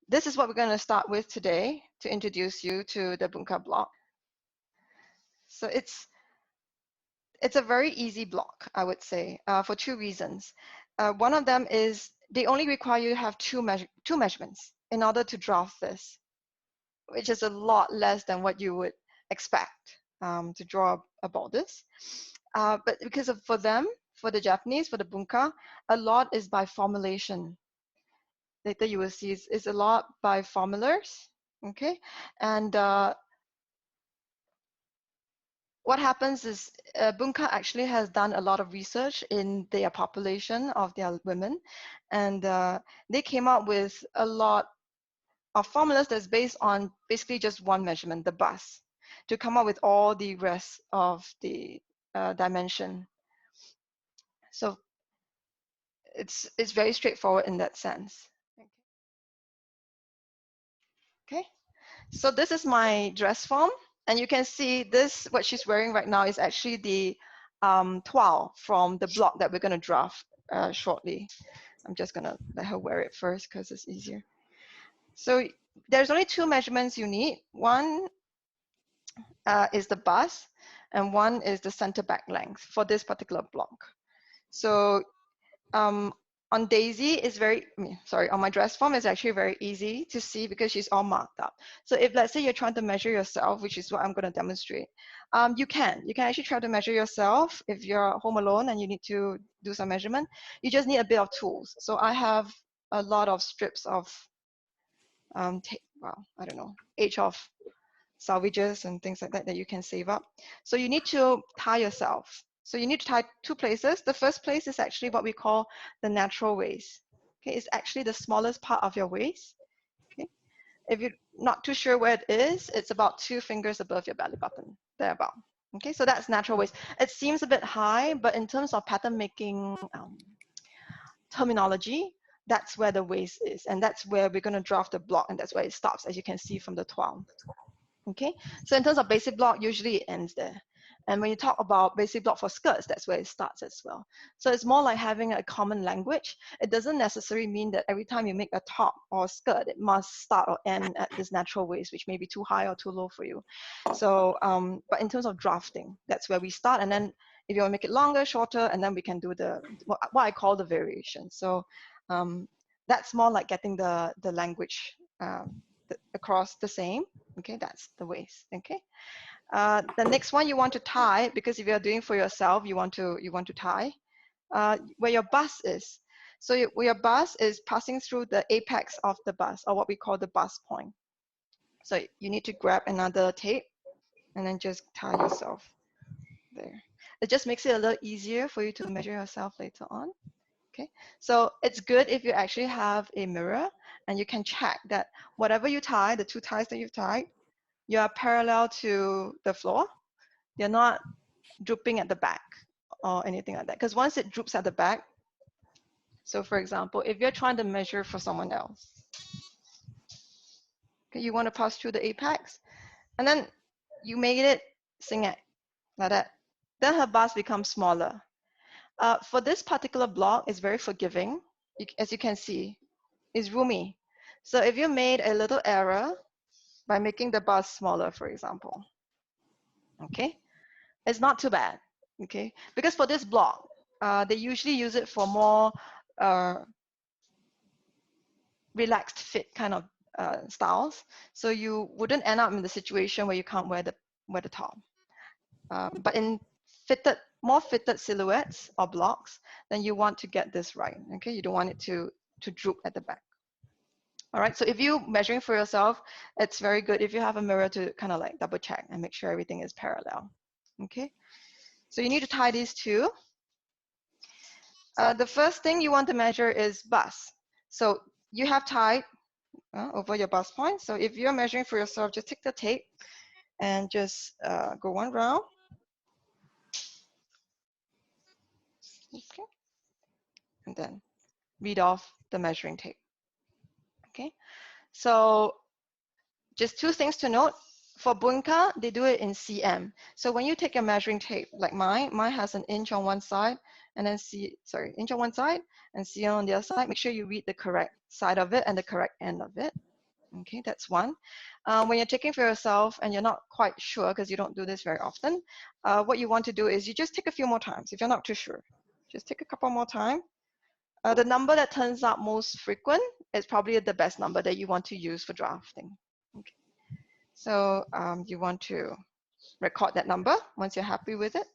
this is what we're going to start with today to introduce you to the Bunka block. So it's a very easy block, I would say, for two reasons. One of them is they only require you to have two measurements in order to draft this, which is a lot less than what you would expect to draw about this. But because for them, for the Japanese, for the Bunka, a lot is by formulation. Later you will see is a lot by formulas, okay? And what happens is Bunka actually has done a lot of research in their population of their women, and they came up with a lot of formulas that's based on basically just one measurement, the bust, to come up with all the rest of the dimension. So it's very straightforward in that sense. Okay, so this is my dress form, and you can see this, what she's wearing right now is actually the toile from the block that we're going to draft shortly. I'm just going to let her wear it first because it's easier. So there's only two measurements you need. One is the bust, and one is the center back length for this particular block. So on Daisy is on my dress form is actually very easy to see because she's all marked up. So if let's say you're trying to measure yourself, which is what I'm going to demonstrate, you can actually try to measure yourself if you're home alone and you need to do some measurement. You just need a bit of tools. So I have a lot of strips of I don't know, age of salvages and things like that that you can save up. So you need to tie yourself. So you need to tie two places. The first place is actually what we call the natural waist. Okay, it's actually the smallest part of your waist. Okay, if you're not too sure where it is, it's about 2 fingers above your belly button, thereabout. Okay, so that's natural waist. It seems a bit high, but in terms of pattern making terminology, that's where the waist is, and that's where we're going to draft the block, and that's where it stops, as you can see from the toile. Okay, so in terms of basic block, usually it ends there. And when you talk about basic block for skirts, that's where it starts as well. So it's more like having a common language. It doesn't necessarily mean that every time you make a top or a skirt, it must start or end at this natural waist, which may be too high or too low for you. So, but in terms of drafting, that's where we start. And then if you want to make it longer, shorter, and then we can do what I call the variation. So that's more like getting the language across the same. Okay, that's the waist. Okay, the next one you want to tie, because if you're doing for yourself, you want to tie where your bust is. So where your bust is passing through the apex of the bust, or what we call the bust point. So you need to grab another tape and then just tie yourself there. It just makes it a little easier for you to measure yourself later on. Okay, so it's good if you actually have a mirror and you can check that whatever you tie, the 2 ties that you've tied, you are parallel to the floor. You're not drooping at the back or anything like that. Because once it droops at the back, so for example, if you're trying to measure for someone else, okay, you want to pass through the apex, and then you made it singette like that. Then her bust becomes smaller. For this particular block, it's very forgiving. As you can see, it's roomy. So if you made a little error by making the bust smaller, for example, okay, it's not too bad, okay? Because for this block, they usually use it for more relaxed fit kind of styles. So you wouldn't end up in the situation where you can't wear the top. But in more fitted silhouettes or blocks, then you want to get this right, okay? You don't want it to droop at the back. All right, so if you're measuring for yourself, it's very good if you have a mirror to kind of like double check and make sure everything is parallel, okay? So you need to tie these two. The first thing you want to measure is bust. So you have tied over your bust point. So if you're measuring for yourself, just take the tape and just go one round. Okay. And then read off the measuring tape. Okay. So just 2 things to note. For Bunka, they do it in cm. So when you take your measuring tape, like mine has an inch on one side, and then inch on one side and cm on the other side. Make sure you read the correct side of it and the correct end of it. Okay, that's one. When you're checking for yourself and you're not quite sure because you don't do this very often, what you want to do is you just take a few more times. If you're not too sure, just take a couple more times. The number that turns up most frequent is probably the best number that you want to use for drafting. Okay. So you want to record that number once you're happy with it.